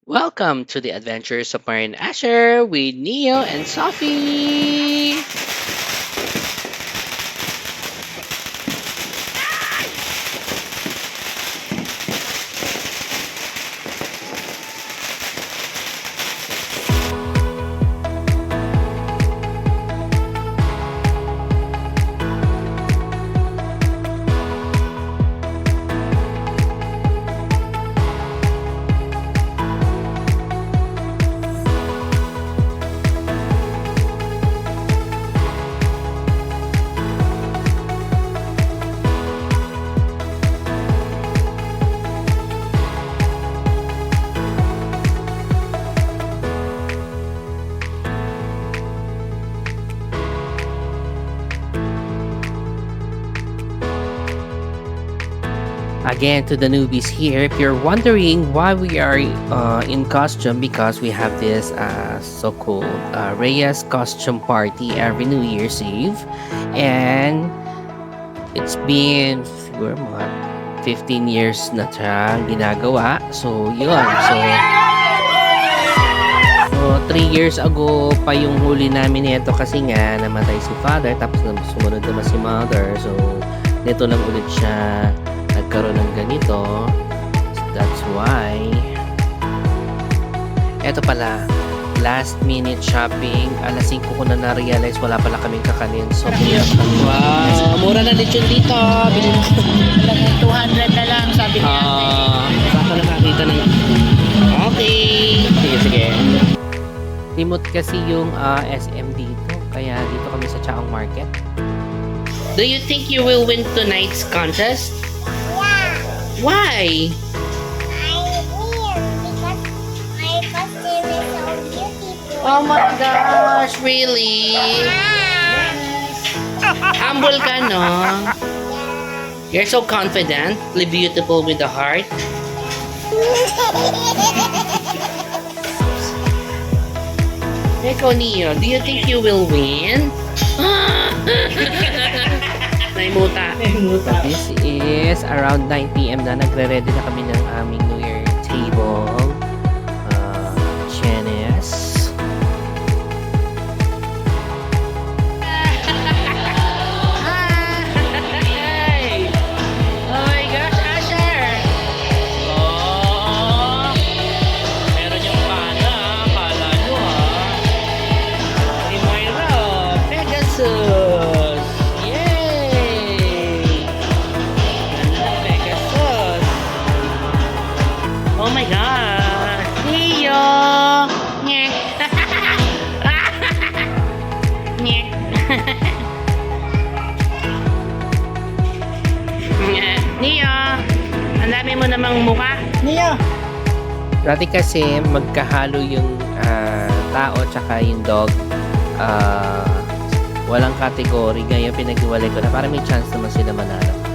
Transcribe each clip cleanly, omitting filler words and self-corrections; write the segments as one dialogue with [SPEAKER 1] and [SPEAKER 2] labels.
[SPEAKER 1] Welcome to the Adventures of Marin Asher with Neo and Sophie. Again, to the newbies here, if you're wondering why we are in costume, because we have this so-called Reyes costume party every New Year's Eve, and it's been siguro mga 15 years na siya ginagawa. So, yun. So 3 years ago pa yung huli namin nito kasi nga namatay si father, tapos sumunod naman si mother. So, nito lang ulit siya nagkaroon ng ganito. So, that's why. Eto pala, last minute shopping. Alas 5 ko na na-realize wala pala kaming kakanin. So, wow! Mura na lechon dito. Bilhin ko.
[SPEAKER 2] 200 na lang, sabi niya.
[SPEAKER 1] Saan ka nakakita ng... Okay. Sige. Remote kasi yung SM dito. Kaya dito kami sa Chaong Market. Do you think you will win tonight's contest?
[SPEAKER 3] Yeah,
[SPEAKER 1] Why?
[SPEAKER 3] I will because my costume is so beautiful.
[SPEAKER 1] Oh my gosh, really? Humble ka, no? You're so confident, beautiful with the heart. Ikaw, Neo, do you think you will win? Naimuta. This is around 9 p.m. na. Nagre-ready na kami ng aming New Year table. Chenes. Hi! Oh my gosh, Asher! Oh! Meron yung pala. Pala nyo, Ni Moira, Pegasus! Yay! Ganda ng Pegasus! Oh my God! Neo! Nyek! Nyek! Neo! Ang dami mo namang mukha.
[SPEAKER 2] Niya,
[SPEAKER 1] Dati kasi magkahalo yung tao tsaka yung dog. Walang category. Ngayon pinag-iwalay ko na para may chance naman sila manalo.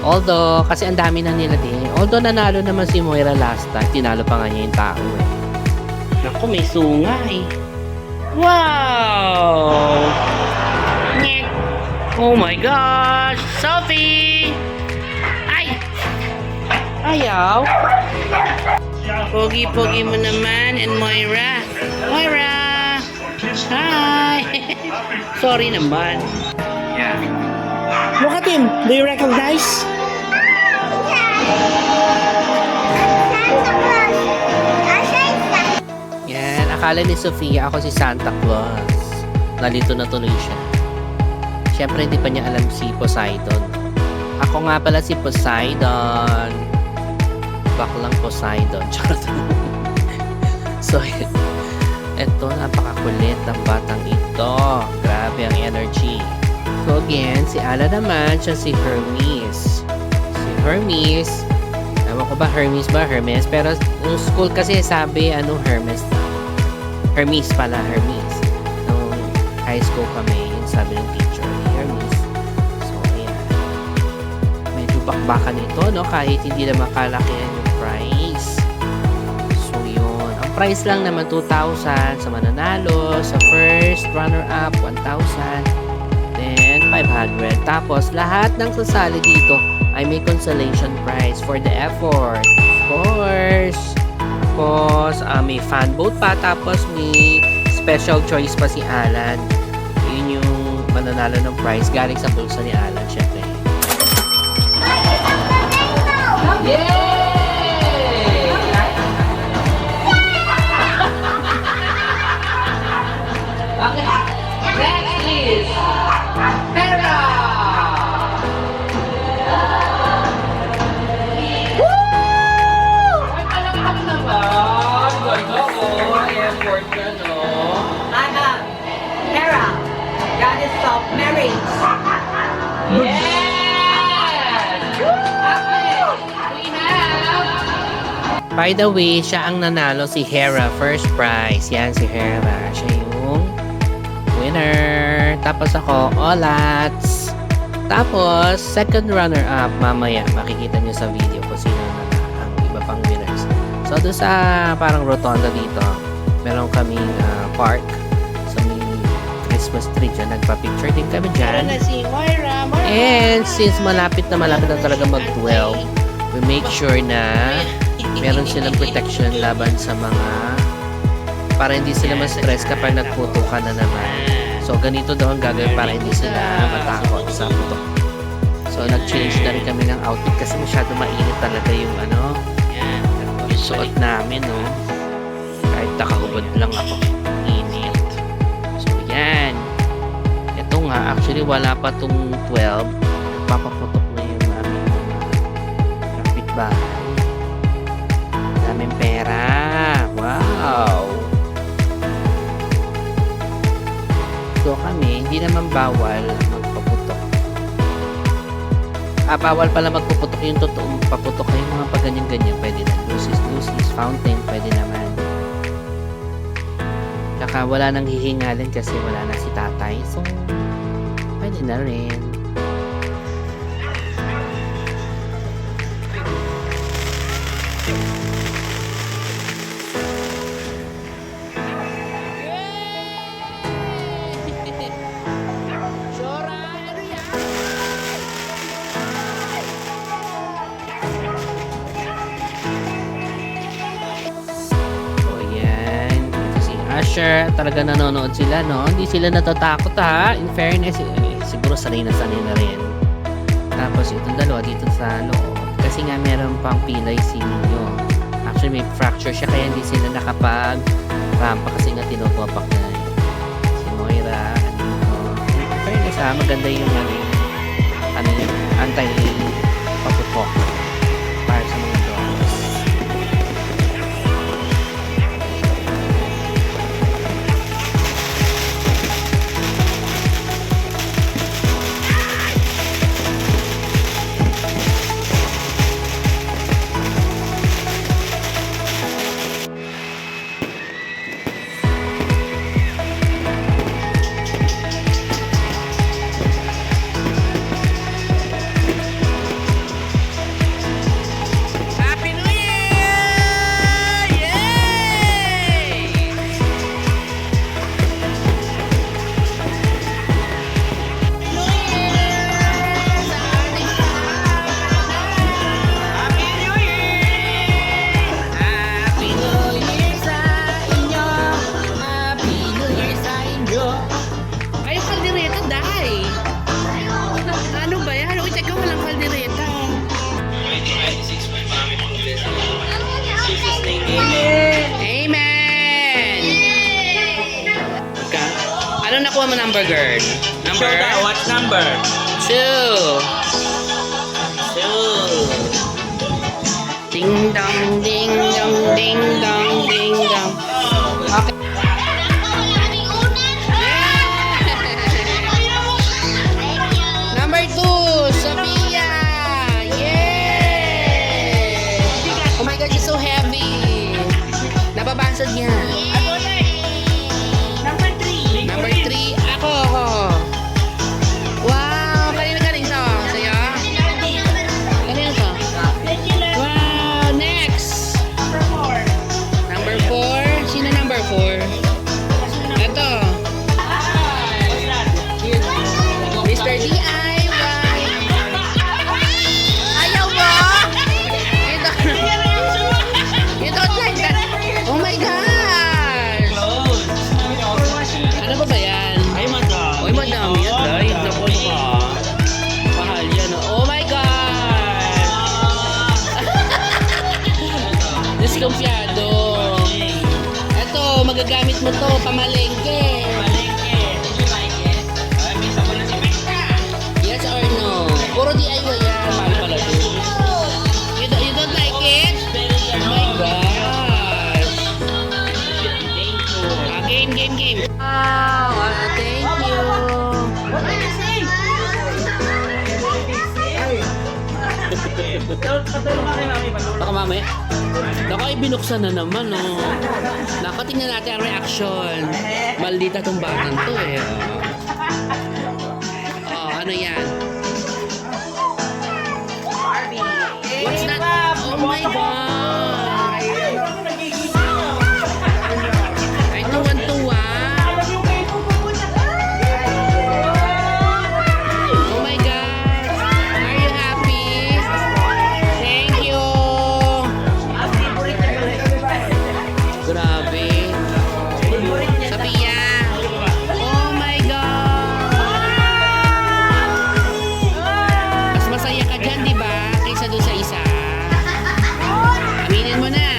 [SPEAKER 1] Although, kasi ang dami na nila din. Although nanalo naman si Moira last time, tinalo pa nga niya yung tao eh. Naku, may sungay. Wow! Nyek! Oh my gosh! Sophie! Ay! Ayaw! Pogi-pogi mo naman. And Moira. Moira! Hi! Sorry naman. Yeah.
[SPEAKER 2] look at him. Do you recognize?
[SPEAKER 1] Yan. Akala ni Sofia ako si Santa Claus. Nalito na tuloy siya. Siyempre hindi pa niya alam si Poseidon. Ako nga pala si Poseidon. Baklang Poseidon. So, eto, napakakulit ng batang ito. Grabe ang energy. So again, si Ala naman, siya si Hermes. Si Hermes, ewan ko ba Hermes ba? Hermes. Pero yung school kasi sabi, Hermes. Hermes pala, Hermes. Nung high school kami, yun sabi ng teacher, Hermes. So, ayan. Medyo bakbakan ito, no? Kahit hindi na makalakihan yung prize. So, yun. Ang prize lang naman 2,000 sa mananalo. Sa first runner-up, 1,000. Then, 500. Tapos, lahat ng sasali dito ay may consolation prize for the effort. Of course. Tapos, Tapos may fan boat pa. Tapos may special choice pa si Alan. Yun yung mananalo ng prize galing sa bulsa ni Alan, syempre. Yay! Okay. Next is Hera! Woo! Ay, palakpak naman! Ganda ko. Airport ka, no?
[SPEAKER 4] Anna, Hera, goddess of marriage.
[SPEAKER 1] Yes! Okay, we have... By the way, siya ang nanalo, si Hera. First prize. Yan, si Hera. Siya yung winner. Tapos ako, Olats. Tapos, second runner-up. Mamaya, makikita nyo sa video kung sino na ang iba pang winners. So, doon sa parang rotonda dito, meron kaming park. So, may Christmas tree dyan. Nagpa-picture din kami dyan.
[SPEAKER 2] Meron na si Moira. Moira.
[SPEAKER 1] And since malapit na talaga mag-12, we make sure na meron silang protection laban sa mga para hindi sila ma-stress kapag nagputukan na naman. So ganito daw ang gagawin para hindi sila matakot sa putok. So nag-change na rin kami ng outfit kasi masyado mainit talaga yung yung suot namin, no. Kahit nakahubad lang ako. Init. So yan. Ito nga, actually wala pa tong 12. Papaputok na yung aming kapitbahay. Daming pera. Wow! So kami, hindi naman bawal magpaputok. Bawal pala magpuputok yung totoong paputok. Yung mga pag ganyan-ganyan, pwede na. Lucis, fountain, pwede naman. Tsaka wala nang hihingalin kasi wala na si tatay. So, pwede na rin. Asher, talaga nanonood sila, no? Hindi sila natatakot, ha? In fairness, siguro sanay na rin. Tapos itong dalawa dito sa loob. Kasi nga meron pang pilay si Nino. Actually, may fracture siya kaya hindi sila nakapag-rampa kasi nga tinutupak na si Moira. In fairness, ha? Maganda yung anti-paputok para sa mga dogs. Ano nakuha mo number, girl? Number?
[SPEAKER 2] What number?
[SPEAKER 1] 2. Ding dong, ding dong, ding dong, ding dong. Okay. Number 2, Sophia. Yay! Oh my God, you're so heavy. Nababasag niya. Number 3, ako. Wow, kanina galing to? Sa'yo? Kanina to? Wow, next. Number 4. Sino number 4? Ito. Mr. DIY. Ayaw mo? You don't like that. Oh my sigurado. Eto, magagamit mo to, pamalengke.
[SPEAKER 2] Palengke. Did you like it? Ay, may sabon na si Mekta.
[SPEAKER 1] Yes or no? Puro DIY yan. Mahal pala to. You don't like it? Oh my gosh.
[SPEAKER 2] Thank you.
[SPEAKER 1] Game. Wow, thank you.
[SPEAKER 2] Patulong ka kay mami.
[SPEAKER 1] Baka mamaya. Naku, ay binuksan na naman, oh. Naku, tingnan natin ang reaction. Maldita tong batang to, eh. Oh, ano yan? What's that? Oh my God! Ay, tuwan-tuwa. Oh my God! Are you happy? Thank you! Grabe. Sophia! Oh my God! Mas masaya ka dyan, di ba? Kaysa doon sa isa. Aminin mo na.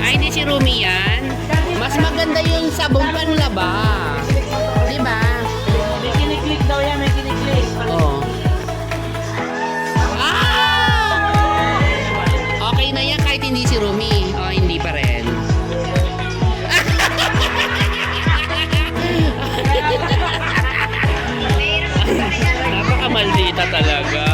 [SPEAKER 1] Ay, hindi si Rumi yan. Mas maganda yung sabong panlaba. Di ba?
[SPEAKER 2] May kiniklik daw yan, may kiniklik.
[SPEAKER 1] Oo. Ah! Okay na yan kahit hindi si Rumi. Oh, hindi pa rin. Napakamaldita talaga.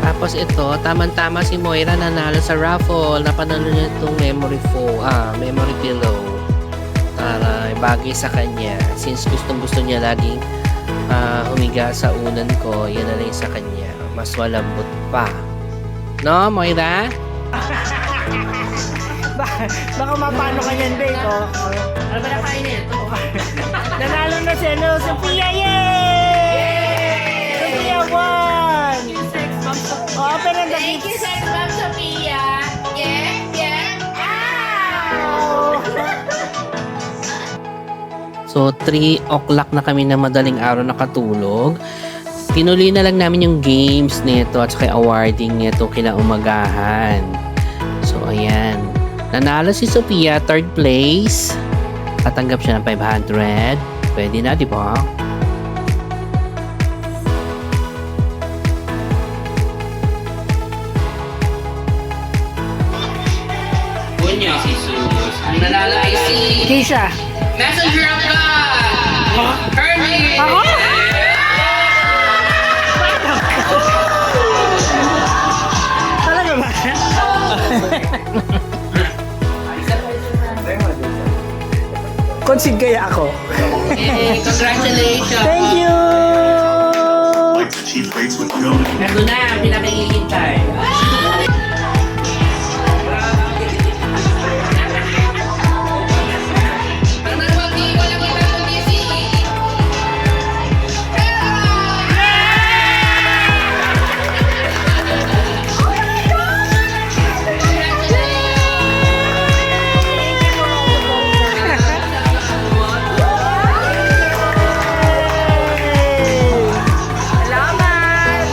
[SPEAKER 1] Tapos ito, tamang-tama si Moira nanalo sa raffle. Napanalo niya itong memory pillow. Para bagay sa kanya. Since gustong-gusto niya laging humiga sa unan ko, yan na lang sa kanya. Mas malambot pa. No, Moira?
[SPEAKER 2] Baka mapano ka niyan, babe. Oh.
[SPEAKER 1] Ano ba nakainin ito?
[SPEAKER 2] Nanalo na si Sophia, yay! Sophia won! Open ang
[SPEAKER 3] Thank you, Sex Mom Sophia. Yeah.
[SPEAKER 2] Ow!
[SPEAKER 1] So, 3 o'clock na kami na madaling araw nakatulog. Tinuloy na lang namin yung games nito at saka awarding nito kinaumagahan. So, ayan. Nanalo si Sophia, 3rd place. Katanggap siya ng 500. Pwede na, di ba? Kunya si Sus. Ang nanalo ay si
[SPEAKER 2] Keisha.
[SPEAKER 1] Messenger of God! Hermes!
[SPEAKER 2] Ako? Talaga ba? Concede kaya ako.
[SPEAKER 1] Hey, congratulations!
[SPEAKER 2] Thank you!
[SPEAKER 5] Like the chief rates with gold.
[SPEAKER 1] Ito na, ang pinakahihintay.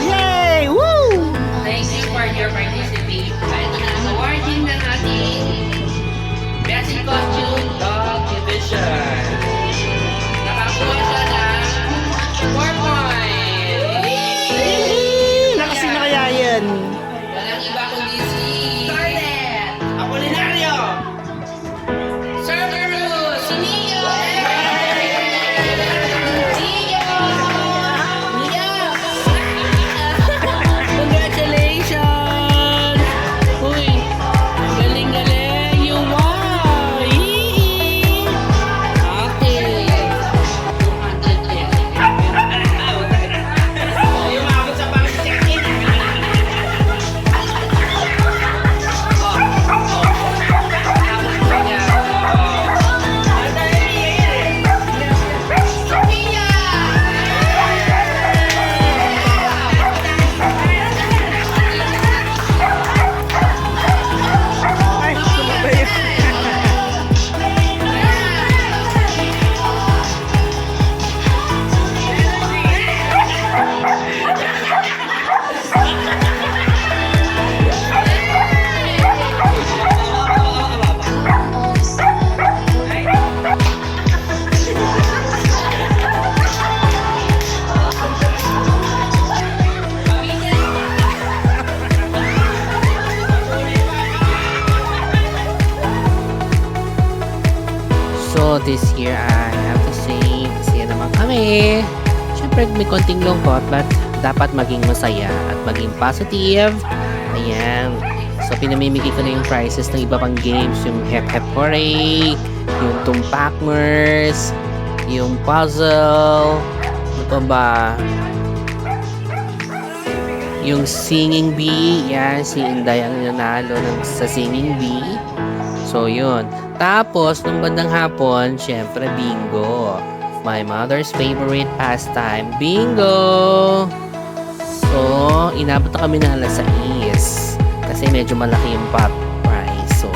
[SPEAKER 2] Yay! Woo!
[SPEAKER 1] Thank you for your participation. this year, I have to say, masaya naman kami. Siyempre, may konting lungkot, but dapat maging masaya at maging positive. Ayan. So, pinamimigay ko na yung prizes ng iba pang games. Yung Hep Hep Hooray, yung Tumpakmers, yung puzzle, ano pa ba? Yung Singing Bee. Yan, si Inday ang nanalo sa Singing Bee. So, yun. Tapos, nung bandang hapon, syempre, bingo. My mother's favorite pastime, bingo! So, inabot na kami na alas 6. Kasi medyo malaki yung pot prize. So,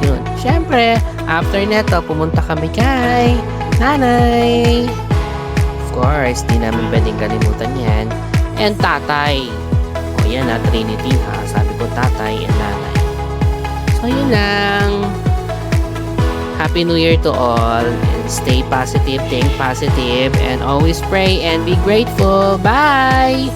[SPEAKER 1] yun. Syempre, after neto, pumunta kami kay nanay. Of course, di namin pwedeng kalimutan yan. And tatay. O yan na, Trinity ha. Sabi ko tatay and nanay. So, yun lang. Happy New Year to all. And stay positive, think positive, and always pray and be grateful. Bye!